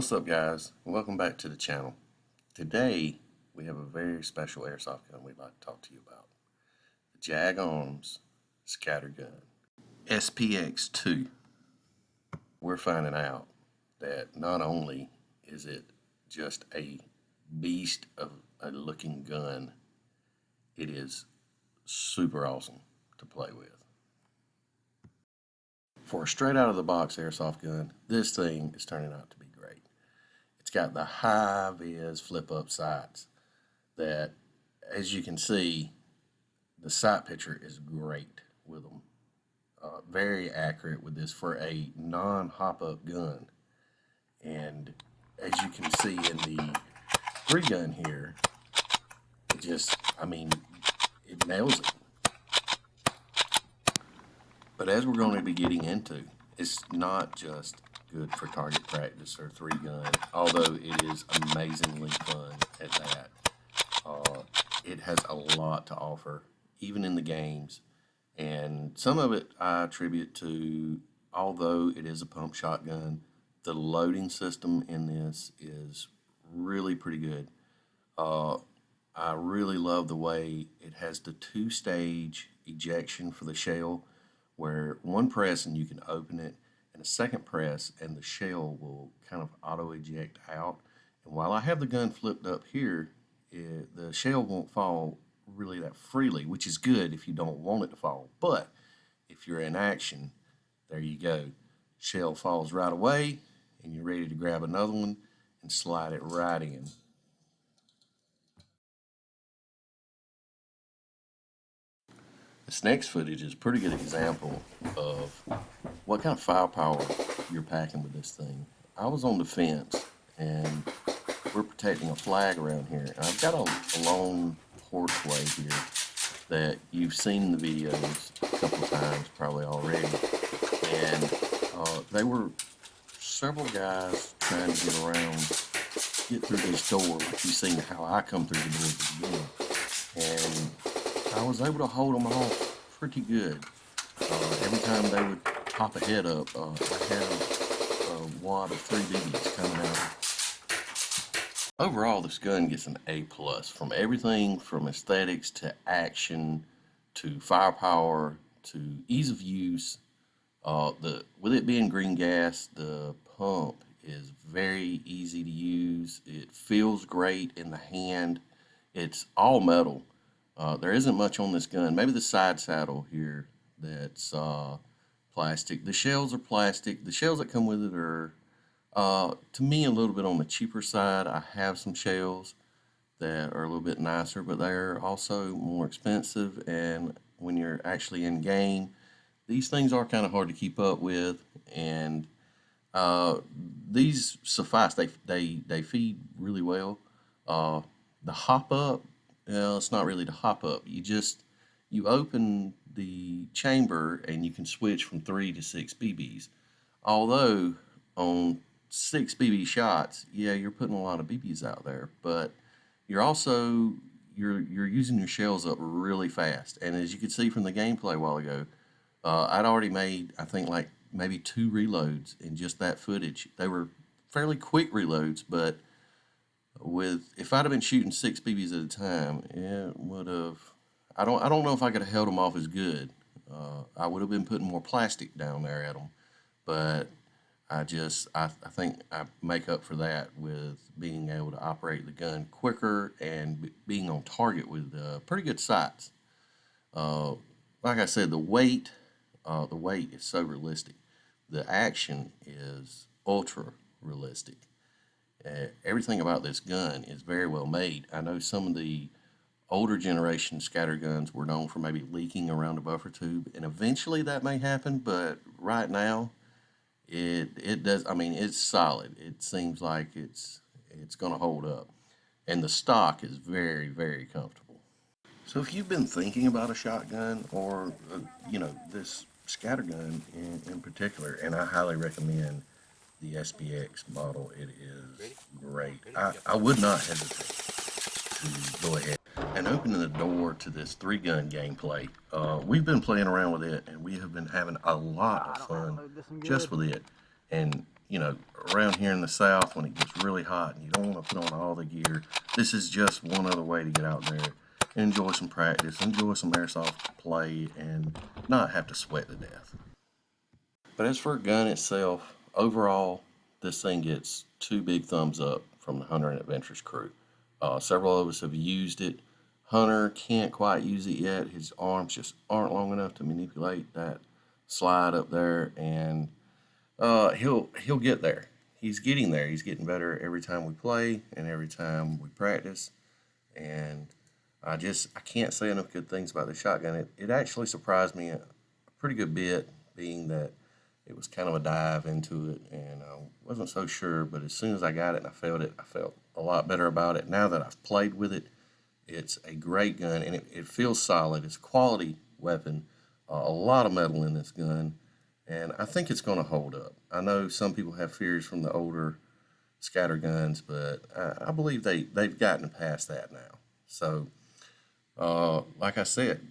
What's up, guys? Welcome back to the channel. Today we have a very special airsoft gun we'd like to talk to you about. The JAG Scattergun SPX2. We're finding out that not only is it just a beast of a looking gun, it is super awesome to play with. For a straight out of the box airsoft gun, this thing is turning out to be great. It's got the high vis flip up sights that, as you can see, the sight picture is great with them. Very accurate with this for a non-hop up gun. And as you can see in the free gun here, it nails it. But as we're going to be getting into, it's not just good for target practice or three gun, although it is amazingly fun at that. It has a lot to offer, even in the games, and some of it I attribute to, although it is a pump shotgun, the loading system in this is really pretty good. I really love the way it has the two-stage ejection for the shell, where one press and you can open it, and a second press and the shell will kind of auto eject out. And while I have the gun flipped up here, the shell won't fall really that freely, which is good if you don't want it to fall. But if you're in action, there you go. Shell falls right away and you're ready to grab another one and slide it right in. This next footage is a pretty good example of what kind of firepower you're packing with this thing. I was on the fence and we're protecting a flag around here. And I've got a long porchway here that you've seen in the videos a couple of times probably already. And they were several guys trying to get through this door, like you've seen how I come through the door at the beginning. And I was able to hold them off pretty good. Every time they would pop a head up, I had a wad of 3 BBs coming out. Overall, this gun gets an A+, from everything from aesthetics to action to firepower to ease of use. With it being green gas, the pump is very easy to use. It feels great in the hand. It's all metal. There isn't much on this gun. Maybe the side saddle here that's plastic. The shells are plastic. The shells that come with it are, to me, a little bit on the cheaper side. I have some shells that are a little bit nicer, but they're also more expensive. And when you're actually in game, these things are kind of hard to keep up with. And these suffice. They feed really well. The hop up. Well, it's not really the hop up. You open the chamber and you can switch from 3 to 6 BBs. Although on 6 BB shots, yeah, you're putting a lot of BBs out there, but you're also you're using your shells up really fast. And as you could see from the gameplay a while ago, I'd already made, I think, like maybe 2 reloads in just that footage. They were fairly quick reloads, but if I'd have been shooting 6 BBs at a time, it would have. I don't know if I could have held them off as good. I would have been putting more plastic down there at them, but I think I make up for that with being able to operate the gun quicker and being on target with pretty good sights. Like I said, the weight is so realistic. The action is ultra realistic. Everything about this gun is very well made. I know some of the older generation scatterguns were known for maybe leaking around a buffer tube, and eventually that may happen, but right now it does. I mean, it's solid. It seems like it's going to hold up, and the stock is very, very comfortable. So if you've been thinking about a shotgun or this scattergun in particular, and I highly recommend the SPX model, it is great. I would not hesitate to go ahead and open the door to this 3-gun gameplay. We've been playing around with it, and we have been having a lot of fun just with it. And you know, around here in the South when it gets really hot and you don't want to put on all the gear, this is just one other way to get out there and enjoy some practice, enjoy some airsoft play, and not have to sweat to death. But as for a gun itself, overall, this thing gets 2 big thumbs up from the Hunter and Adventures crew. Several of us have used it. Hunter can't quite use it yet. His arms just aren't long enough to manipulate that slide up there, and he'll get there. He's getting there. He's getting better every time we play and every time we practice. And I can't say enough good things about the shotgun. It actually surprised me a pretty good bit, being that it was kind of a dive into it, and I wasn't so sure. But as soon as I got it and I felt a lot better about it. Now that I've played with it, it's a great gun, and it feels solid. It's a quality weapon. A lot of metal in this gun, and I think it's going to hold up. I know some people have fears from the older scatterguns, but I believe they've gotten past that now. So, like I said,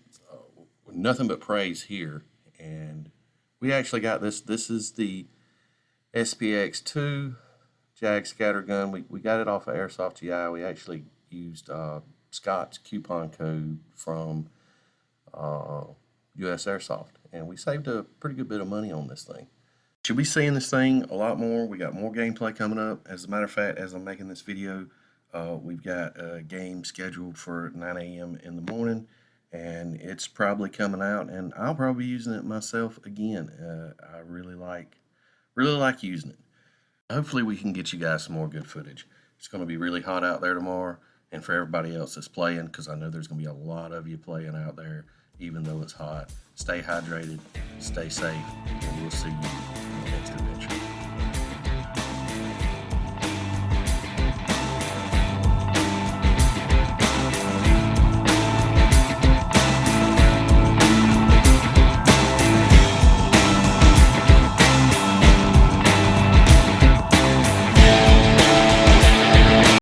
nothing but praise here. And we actually got this. This is the SPX2 JAG Scattergun. We got it off of Airsoft GI. We actually used Scott's coupon code from US Airsoft, and we saved a pretty good bit of money on this thing. Should be seeing this thing a lot more. We got more gameplay coming up. As a matter of fact, as I'm making this video, we've got a game scheduled for 9 a.m. in the morning, and it's probably coming out, and I'll probably be using it myself again. I really like using it. Hopefully we can get you guys some more good footage. It's going to be really hot out there tomorrow, and for everybody else that's playing, because I know there's going to be a lot of you playing out there, even though it's hot. Stay hydrated, stay safe, and we'll see you in the next adventure.